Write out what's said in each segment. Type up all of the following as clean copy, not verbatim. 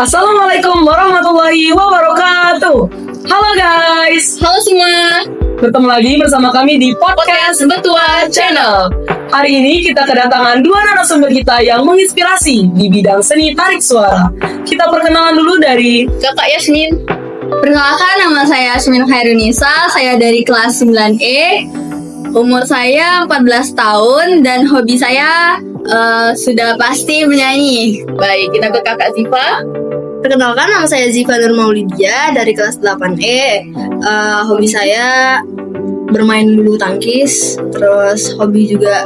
Assalamualaikum warahmatullahi wabarakatuh. Halo guys, Halo semua, bertemu lagi bersama kami di podcast Betua Channel. Hari ini kita kedatangan dua narasumber kita yang menginspirasi di bidang seni tarik suara. Kita perkenalan dulu dari Kakak Yasmin. Perkenalkan, nama saya Yasmin Khairunisa. Saya dari kelas 9E. Umur saya 14 tahun dan hobi saya sudah pasti menyanyi. Baik, kita ke Kakak Ziva. Perkenalkan, nama saya Ziva Nur Maulidia dari kelas 8E. Hobi saya bermain bulu tangkis, terus hobi juga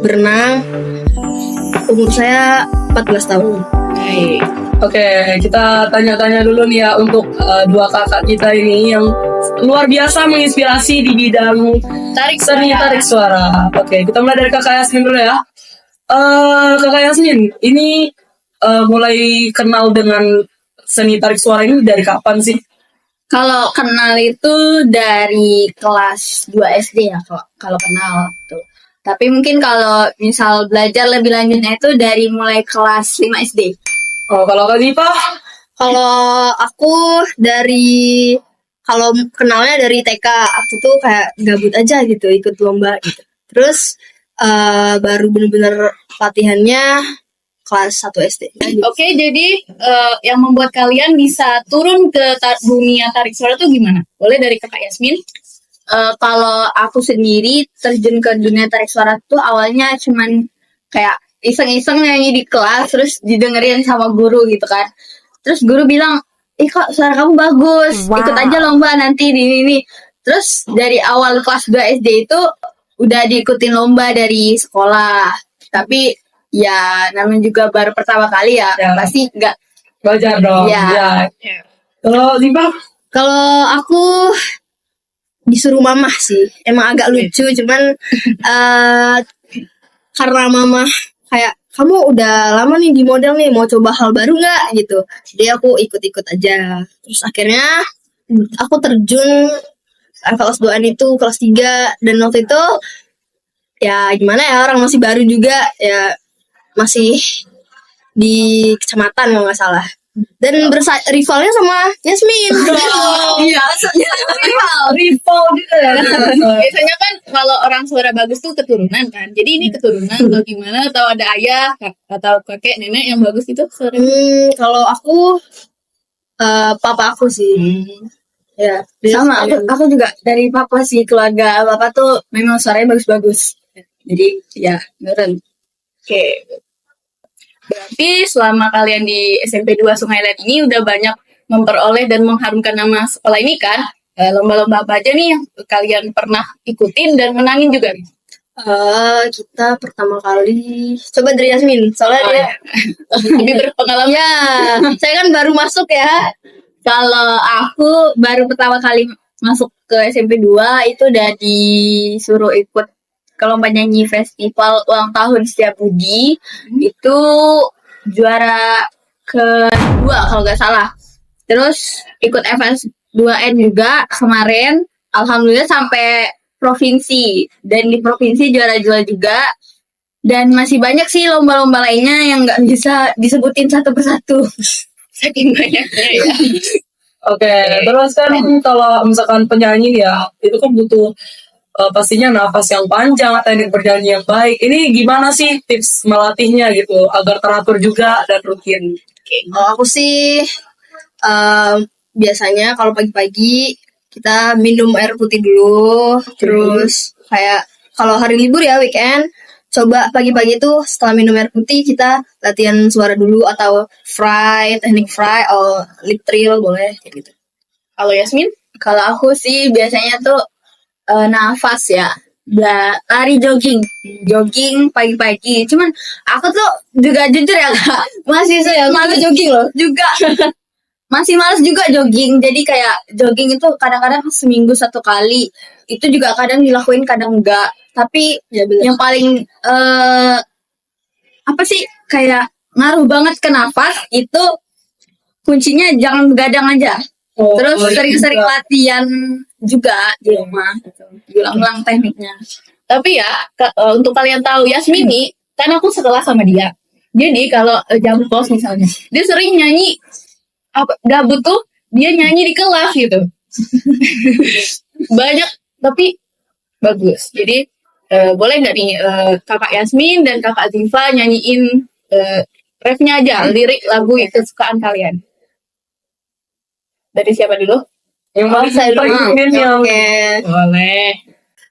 berenang. Umur saya 14 tahun. Baik. Oke, kita tanya-tanya dulu nih ya untuk dua kakak kita ini yang luar biasa menginspirasi di bidang seni tarik suara. Oke, kita mulai dari kakak Yasmin dulu ya. Kakak Yasmin, ini mulai kenal dengan seni tarik suara ini dari kapan sih? Kalau kenal itu dari kelas 2 SD ya, kalau kenal tuh. Tapi mungkin kalau misal belajar lebih lanjutnya itu dari mulai kelas 5 SD. Oh, kalau Kak Ziva? Kalau aku kalau kenalnya dari TK, aku tuh kayak gabut aja gitu, ikut lomba gitu. Terus baru bener-bener latihannya kelas 1 SD. Oke, jadi yang membuat kalian bisa turun ke dunia tarik suara itu gimana? Boleh dari Kakak Yasmin? Kalau aku sendiri terjun ke dunia tarik suara tuh awalnya cuman kayak iseng-iseng nyanyi di kelas, terus didengerin sama guru gitu kan. Terus guru bilang, kok suara kamu bagus, ikut aja lomba nanti di ini. Terus dari awal kelas 2 SD itu udah diikutin lomba dari sekolah. Tapi ya namanya juga baru pertama kali ya. Pasti nggak Belajar dong. Ya. Kalau Ziva? Kalau aku disuruh mamah sih, emang agak lucu, cuman karena mamah kayak, kamu udah lama nih di model nih, mau coba hal baru nggak gitu. Jadi aku ikut-ikut aja. Terus akhirnya aku terjun kelas 2-an itu, kelas 3. Dan waktu itu ya gimana ya, orang masih baru juga ya, masih di kecamatan kalau nggak salah. Dan rivalnya sama Yasmin. Iya, Rival gitu ya. biasanya kan kalau orang suara bagus tuh keturunan kan. Jadi ini keturunan atau gimana? Atau ada ayah atau kakek nenek yang bagus itu suara? Kalau aku papa aku sih. Ya, Sama, aku juga dari papa sih, keluarga papa tuh memang suaranya bagus-bagus. Jadi ya beneran. Oke. Berarti selama kalian di SMP 2 Sungai Len ini udah banyak memperoleh dan mengharumkan nama sekolah ini kan? Lomba-lomba apa aja nih yang kalian pernah ikutin dan menangin juga? kita pertama kali coba dari Yasmin, soalnya dia Lebih berpengalaman. ya, saya kan baru masuk ya. Kalau aku baru pertama kali masuk ke SMP 2 itu udah disuruh ikut ke lomba nyanyi festival ulang tahun Setiabudi. Itu juara kedua kalau nggak salah. Terus ikut FS 2N juga kemarin. Alhamdulillah sampai provinsi. Dan di provinsi juara-juara juga. Dan masih banyak sih lomba-lomba lainnya yang nggak bisa disebutin satu persatu. Saking banyaknya ya. Oke, terus kan kalau misalkan penyanyi ya, itu kan butuh pastinya nafas yang panjang, teknik bernyanyi yang baik. Ini gimana sih tips melatihnya gitu agar teratur juga dan rutin? Kalau aku sih biasanya kalau pagi-pagi kita minum air putih dulu. Terus kayak kalau hari libur ya, weekend, coba pagi-pagi tuh setelah minum air putih kita latihan suara dulu, atau teknik fry atau lip trill boleh kayak gitu. Kalau Yasmin? Kalau aku sih biasanya tuh nafas ya. Lari jogging pagi-pagi. Cuman aku tuh juga jujur ya Kak, masih saya malas jogging loh juga. Masih malas juga jogging. Jadi kayak jogging itu kadang-kadang seminggu 1 kali. Itu juga kadang dilakuin, kadang enggak. Tapi Ya, bener. yang paling apa sih kayak ngaruh banget ke nafas itu kuncinya jangan begadang aja. Terus sering-sering latihan juga di rumah gitu. Diulang-ulang tekniknya. Tapi ya untuk kalian tahu Yasmin nih, kan aku sekelas sama dia. Jadi kalau jam kos misalnya, dia sering nyanyi apa gabut tuh dia nyanyi di kelas gitu. Banyak tapi bagus. Jadi boleh nggak nih kakak Yasmin dan kakak Ziva nyanyiin refnya aja lirik lagu kesukaan kalian. Dari siapa dulu? Yang mana Saya dulu. yang Oke. Boleh.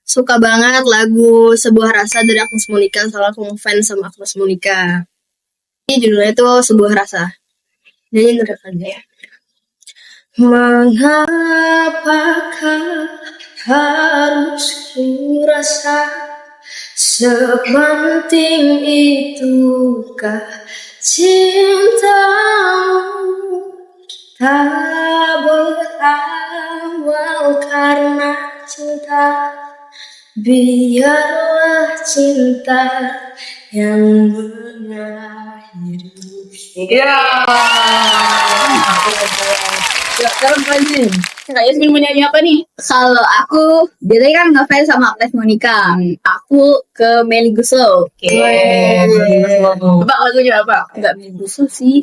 Suka banget lagu Sebuah Rasa dari Agnes Monica, soalnya aku ngefans sama Agnes Monica. Ini judulnya tuh Sebuah Rasa. Jadi dengarkan aja ya. Mengapakah harus ku rasa sepenting itukah cintamu? Tak berawal karena cinta, biarlah cinta yang mengakhiri. ya. Ya, sekarang Kak Kak Yasmin mau nyanyi apa nih? Kalau aku, dia kan ngefans sama Agnes Monica. Aku ke Melly Guslow. Oke. Coba lagunya apa? Enggak Melly Guslow sih.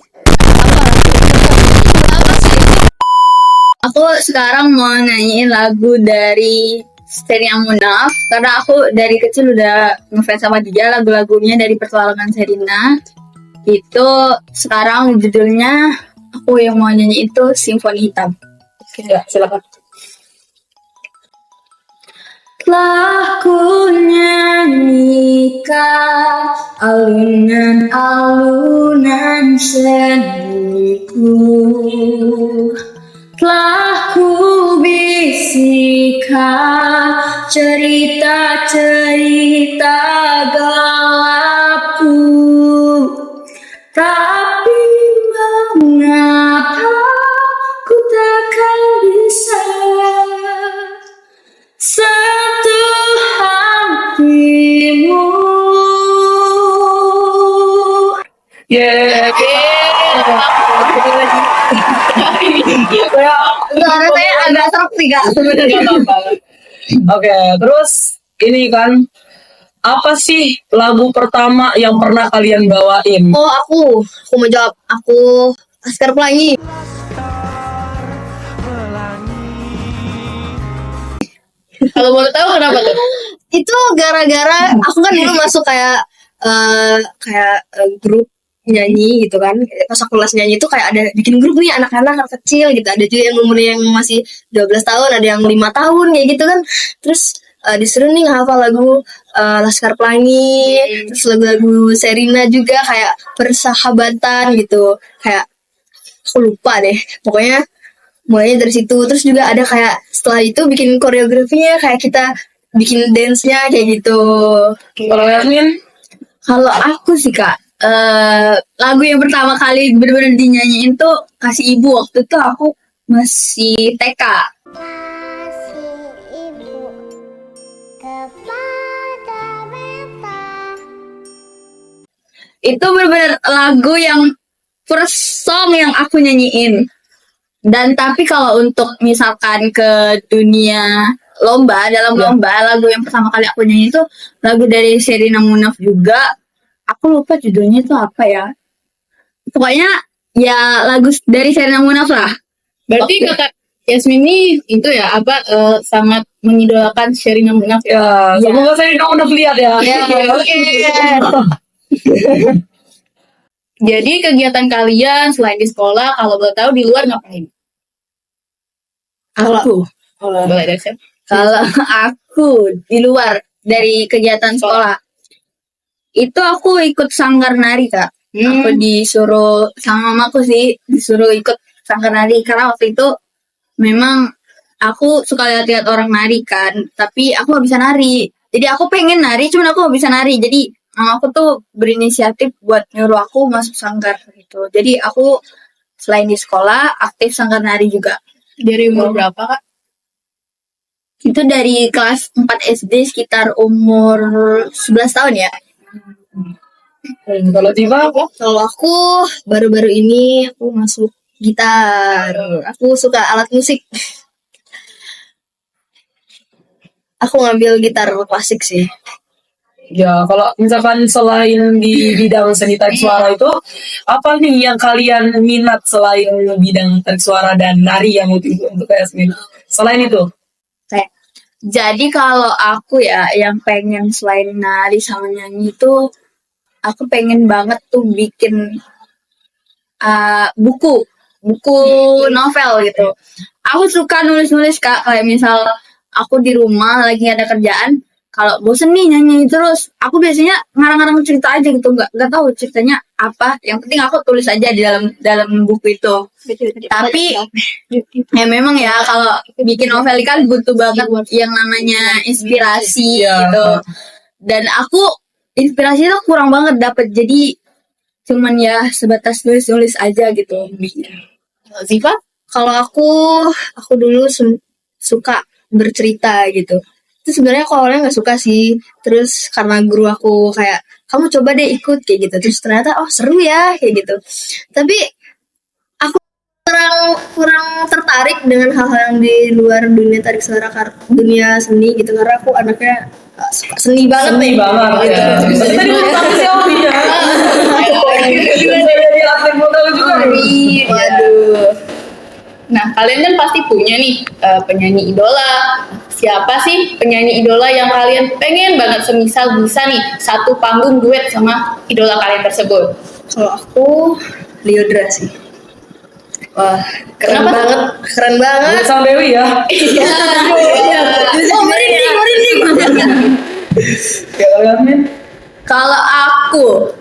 Aku sekarang mau nyanyiin lagu dari Sherina Munaf karena aku dari kecil udah ngefans sama dia. Lagu-lagunya dari Pertualangan Sherina itu sekarang judulnya aku yang mau nyanyi itu Simfoni Hitam. Ya, silakan. Telah ku nyanyikan alunan-alunan seniku, telah ku bisikan cerita-cerita gelapku, tapi mengapa ku takkan bisa sentuh hatimu. Yeah. Suara saya agak serak sih kak sebenarnya. Oke, terus ini kan apa sih lagu pertama yang pernah kalian bawain? Oh, aku mau jawab. Aku Laskar Pelangi. Kalau boleh tahu kenapa tuh? Itu gara-gara aku kan dulu masuk kayak grup nyanyi gitu kan. Pas aku kelas nyanyi itu kayak ada bikin grup nih anak-anak kecil gitu. Ada juga yang umurnya yang masih 12 tahun, ada yang 5 tahun kayak gitu kan. Terus disuruh nih ngehafal lagu Laskar Pelangi, terus lagu-lagu Sherina juga kayak Persahabatan gitu. Kayak aku lupa deh. Pokoknya mulainya dari situ. Terus juga ada kayak setelah itu bikin koreografinya kayak kita bikin dance-nya kayak gitu. Kalau Yasmin? Kalau aku sih kak, lagu yang pertama kali benar-benar dinyanyiin tuh Kasih Ibu. Waktu itu aku masih TK. Kasih ibu kepada beta. Itu benar-benar lagu yang first song yang aku nyanyiin. Dan tapi kalau untuk misalkan ke dunia lomba, dalam lomba, lagu yang pertama kali aku nyanyi itu lagu dari Sherina Munaf juga. Aku lupa judulnya itu apa ya. Pokoknya ya lagu dari Sherina Munaf lah. Berarti kakak Yasmin ini itu ya apa sangat mengidolakan Sherina Munaf ya. Ya, semoga saya udah lihat ya. Oke. Jadi kegiatan kalian selain di sekolah, kalau boleh tahu di luar ngapain? Aku. Boleh dari siapa? Kalau aku di luar dari kegiatan sekolah, itu aku ikut sanggar nari kak. Aku disuruh sama mamaku sih, disuruh ikut sanggar nari karena waktu itu memang aku suka lihat-lihat orang nari kan, tapi aku gak bisa nari. Jadi aku pengen nari, cuman aku gak bisa nari. Jadi mamaku tuh berinisiatif buat nyuruh aku masuk sanggar gitu. Jadi aku selain di sekolah aktif sanggar nari juga. Dari umur berapa kak? Itu dari kelas 4 SD sekitar umur 11 tahun ya. Kalau Diva? Kalau aku baru-baru ini aku masuk gitar. Aku suka alat musik. Aku ngambil gitar klasik sih. Ya, kalau misalkan selain di bidang seni tarik suara itu, apa nih yang kalian minat selain bidang tarik suara dan nari yang untuk Yasmin? Selain itu, Kayak jadi kalau aku ya yang pengen selain nari sama nyanyi itu aku pengen banget tuh bikin buku novel gitu. Aku suka nulis-nulis Kak, kayak misal aku di rumah lagi ada kerjaan, kalau bosen nih nyanyi terus, aku biasanya ngarang-ngarang cerita aja gitu, nggak tahu ceritanya apa. Yang penting aku tulis aja di dalam buku itu. Tapi ya memang ya kalau bikin novel kan butuh banget yang namanya inspirasi Iya. gitu. Dan aku inspirasi itu kurang banget dapet, jadi cuman ya sebatas nulis-nulis aja gitu. Ziva? Kalau aku dulu suka bercerita gitu. Itu sebenarnya aku awalnya nggak suka sih. Terus karena guru aku kayak kamu coba deh ikut kayak gitu. Terus ternyata oh seru ya kayak gitu. Tapi aku kurang tertarik dengan hal-hal yang di luar dunia tarik suara, dunia seni gitu, karena aku anaknya suka seni banget seni nih. banget ya. Tapi tadi mau tahu sih Ovi ya. Bisa jadi atlet modal juga nih. Waduh. Nah, kalian kan pasti punya nih penyanyi idola. Siapa sih penyanyi idola yang kalian pengen banget semisal bisa nih satu panggung duet sama idola kalian tersebut? Kalau aku Liodra sih. Wah, keren Kenapa? banget, keren banget. Sang Dewi ya. Oh, merinding. Ya Yasmin. Kalau aku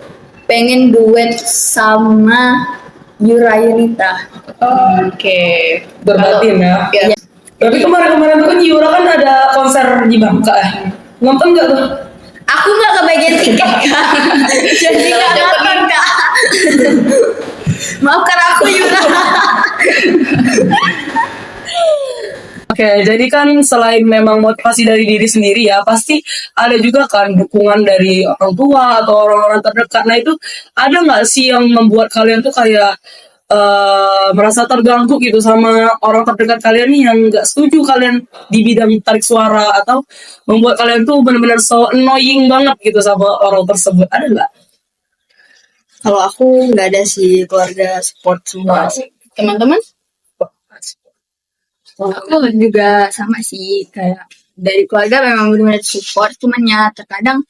pengen duet sama Yurayunita. Oke. Berbatin ya. Ya. Tapi kemarin-kemarin tuh kan Yura kan ada konser di Bangka ya. Nonton nggak tuh? Aku nggak kebagian tiket Kak. Jadi nggak nonton Kak. Maafkan aku Yura. Oke, jadi kan selain memang motivasi dari diri sendiri ya, pasti ada juga kan dukungan dari orang tua atau orang-orang terdekat. Nah itu ada nggak sih yang membuat kalian tuh kayak merasa terganggu gitu sama orang terdekat kalian nih yang nggak setuju kalian di bidang tarik suara atau membuat kalian tuh benar-benar so annoying banget gitu sama orang tersebut? Ada nggak? Kalau aku nggak ada sih, keluarga support semua sih. Teman-teman? Aku juga sama sih, kayak dari keluarga memang benar-benar support, cuman ya terkadang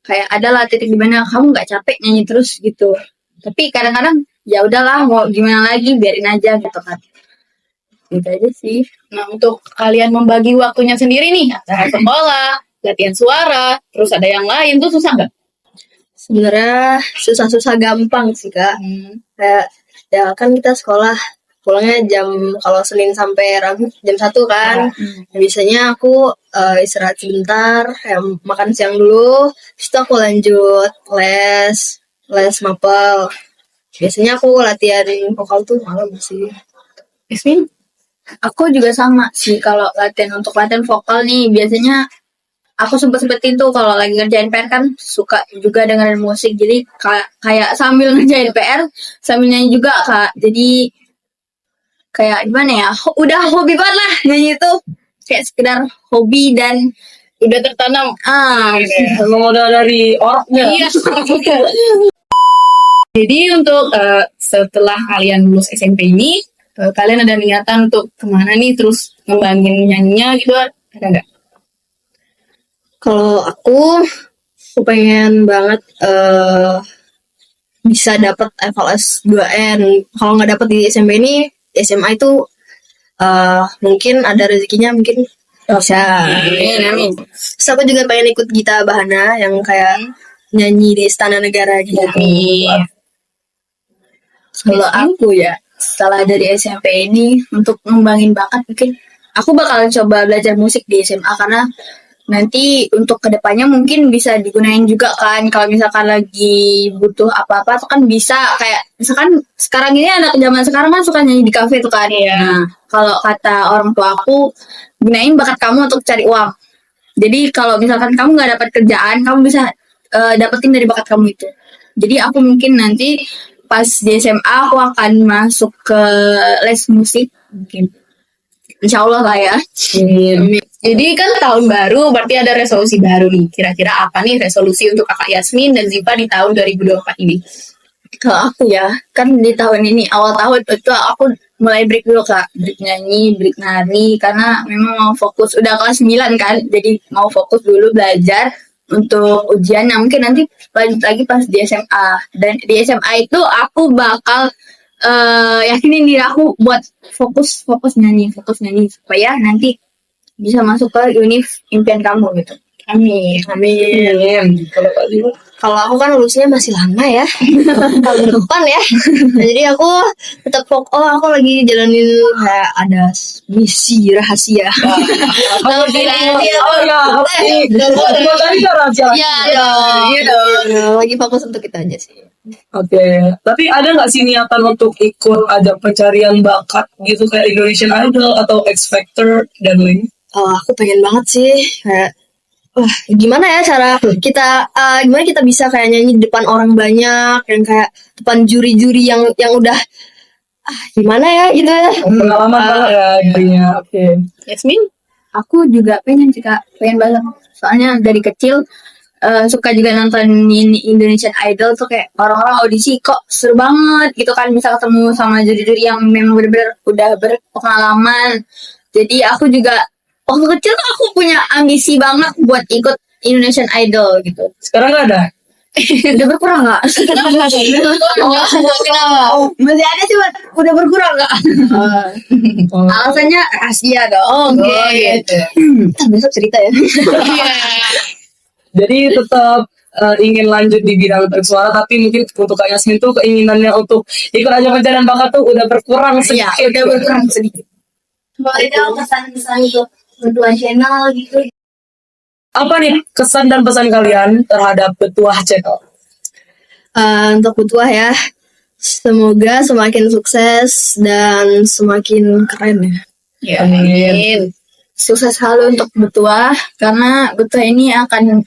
kayak ada lah titik di mana kamu nggak capek nyanyi terus gitu. Tapi kadang-kadang ya udahlah mau gimana lagi biarin aja gitu kan. Gitu aja sih. Nah, untuk kalian membagi waktunya sendiri nih, antara sekolah, latihan suara, terus ada yang lain tuh susah nggak? Sebenarnya susah-susah gampang sih Kak. Kayak ya kan kita sekolah pulangnya kalau Senin sampai Rabu jam 1 kan. Nah, biasanya aku istirahat sebentar, makan siang dulu, terus itu aku lanjut les mapel. Biasanya aku latihan vokal tuh malam sih. Yasmin? Aku juga sama sih, kalau untuk latihan vokal nih biasanya aku sempet-sempetin tuh kalau lagi ngerjain PR kan suka juga dengerin musik, jadi kayak sambil ngerjain PR sambil nyanyi juga Kak. Jadi kayak gimana ya, udah hobi banget lah nyanyi itu, kayak sekedar hobi dan Udah tertanam. Emang udah dari orangnya. Iya. Jadi untuk setelah kalian lulus SMP ini, kalian ada niatan untuk kemana nih, terus ngembangin nyanyinya gitu, ada nggak? Kalau aku pengen banget bisa dapat FLS 2N. Kalau nggak dapat di SMP ini, di SMA itu mungkin ada rezekinya, mungkin bisa. amin. Terus aku juga pengen ikut Gita Bahana yang kayak nyanyi di Istana Negara gitu. Kalau aku ya, setelah dari SMP ini untuk ngembangin bakat, mungkin aku bakal coba belajar musik di SMA, karena nanti untuk kedepannya mungkin bisa digunain juga kan, kalau misalkan lagi butuh apa-apa tuh kan bisa, kayak misalkan sekarang ini anak zaman sekarang kan suka nyanyi di kafe tuh kan. Nah, kalau kata orang tua aku, gunain bakat kamu untuk cari uang. Jadi kalau misalkan kamu nggak dapat kerjaan, kamu bisa dapetin dari bakat kamu itu. Jadi aku mungkin nanti pas di SMA aku akan masuk ke les musik mungkin. Insya Allah lah ya. Jadi kan tahun baru, berarti ada resolusi baru nih. Kira-kira apa nih resolusi untuk Kakak Yasmin dan Ziva di tahun 2024 ini? Kalau aku ya, kan di tahun ini awal tahun itu aku mulai break dulu Kak, break nyanyi, break nari, karena memang mau fokus udah kelas 9 kan, jadi mau fokus dulu belajar untuk ujian yang mungkin nanti lanjut lagi pas di SMA. Dan di SMA itu aku bakal yakinin diri aku buat fokus nyanyi supaya nanti bisa masuk ke univ impian kamu gitu. Amin. Amin. Kalau Kak Ziva? Kalau aku kan lulusnya masih lama ya, tahun depan ya. Nah, jadi aku tetap aku lagi jalanin kayak ada misi rahasia. Oh ya, tadi kan rahasia. Iya dong. Lagi fokus untuk itu aja sih. Oke, tapi ada nggak sih niatan untuk ikut ajang pencarian bakat gitu kayak Indonesian Idol atau X Factor dan lain? Oh, aku pengen banget sih kayak wah, gimana ya cara kita gimana kita bisa kayak nyanyi di depan orang banyak yang kayak depan juri-juri yang udah gimana ya gitu ya. Pengalaman banget ya intinya. Oke. Yasmin? Aku juga pengen sih Kak, pengen banget. Soalnya dari kecil suka juga nonton Indonesian Idol tuh kayak orang-orang audisi kok seru banget gitu kan, bisa ketemu sama juri-juri yang memang bener-bener udah berpengalaman. Jadi aku juga waktu kecil tuh aku punya ambisi banget buat ikut Indonesian Idol gitu. Sekarang nggak ada? Udah berkurang nggak? Masih ada cuma udah berkurang nggak? Alasannya rahasia dong. Gitu. Kita besok cerita ya. Jadi tetap ingin lanjut di bidang bersuara, tapi mungkin untuk Kak Yasmin tuh keinginannya untuk ikut ajang pencarian bakat tuh udah berkurang Iya, sedikit. udah berkurang sedikit. Ada pesan-pesan untuk Betuah channel gitu. Apa nih kesan dan pesan kalian terhadap Betuah Channel? Untuk Betuah ya, semoga semakin sukses dan semakin keren ya. Ya, Amin. Sukses selalu untuk Betuah karena Betuah ini akan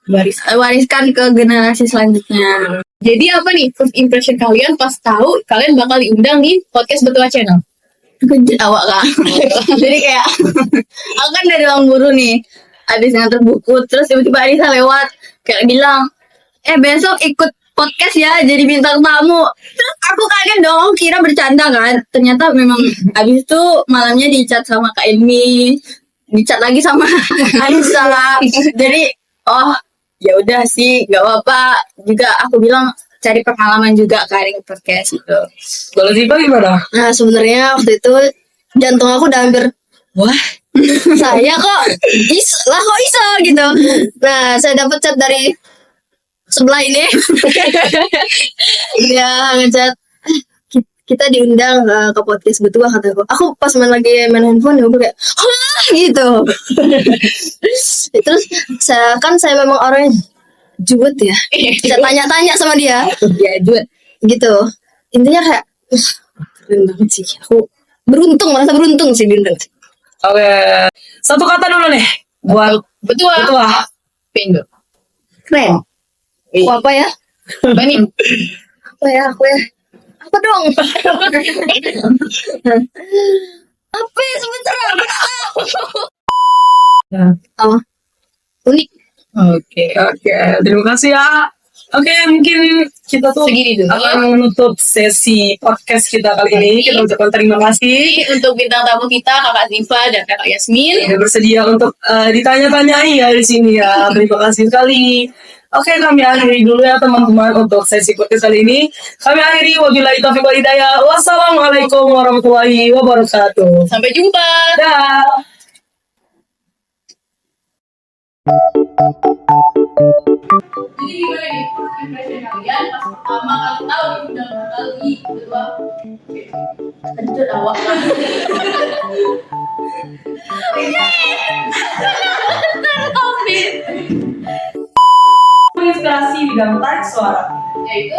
diwariskan ke generasi selanjutnya. Jadi apa nih first impression kalian pas tahu kalian bakal diundang di podcast Betua Channel? Kejut awak Kak. Jadi kayak aku kan dari ruang guru nih, habis nganter buku, terus tiba-tiba Anissa lewat kayak bilang, besok ikut podcast ya jadi bintang tamu. Terus aku kaget dong, kira bercanda kan, ternyata memang habis itu malamnya dicat sama Kak Ilmi, dicat lagi sama Anissa. Jadi ya udah sih, nggak apa-apa. Juga aku bilang cari pengalaman juga kan di podcast itu. Kalau Ziva gimana? Nah sebenarnya waktu itu jantung aku udah hampir wah saya kok kok iso gitu. Nah saya dapat chat dari sebelah ini. Dia ngechat kita diundang ke podcast Betua kataku. Aku pas lagi main handphone aku kayak gitu. Terus saya memang orangnya juwet ya. Saya tanya-tanya sama dia. Ya Jun. Gitu. Intinya kayak keren banget sih. Aku merasa beruntung sih diundang. Oke. Satu kata dulu nih buat Betua. Betuah. Pindu. Keren. Aku apa ya? Apa nih? Aku ya. Apa dong? Apa ya sebentar? Oh. Unik. Oke. Terima kasih ya. Oke, mungkin kita tuh Segini dulu. akan menutup sesi podcast kita kali ini. Kita ucapkan terima kasih Jadi untuk bintang tamu kita Kakak Ziva dan Kakak Yasmin. yang bersedia untuk ditanya-tanyai ya di sini ya. Terima kasih sekali. Oke, kami akhiri dulu ya teman-teman untuk sesi podcast kali ini. Kami akhiri wabillahi taufiq wal hidayah. Wassalamualaikum warahmatullahi wabarakatuh. Sampai jumpa. Dah. Jadi gimana nih impression kalian pas pertama kali tahu diundang kali Betua? Kejut awak. Inspirasi bidang tarik suara. Yaitu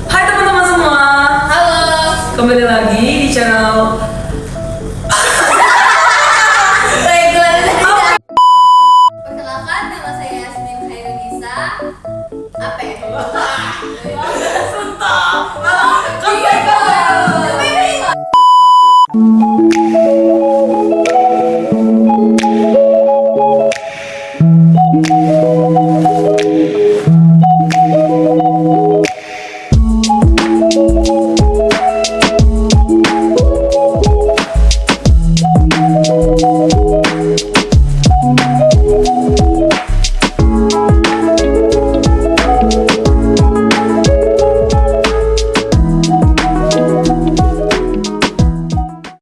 Hai teman-teman semua. halo. Kembali lagi di channel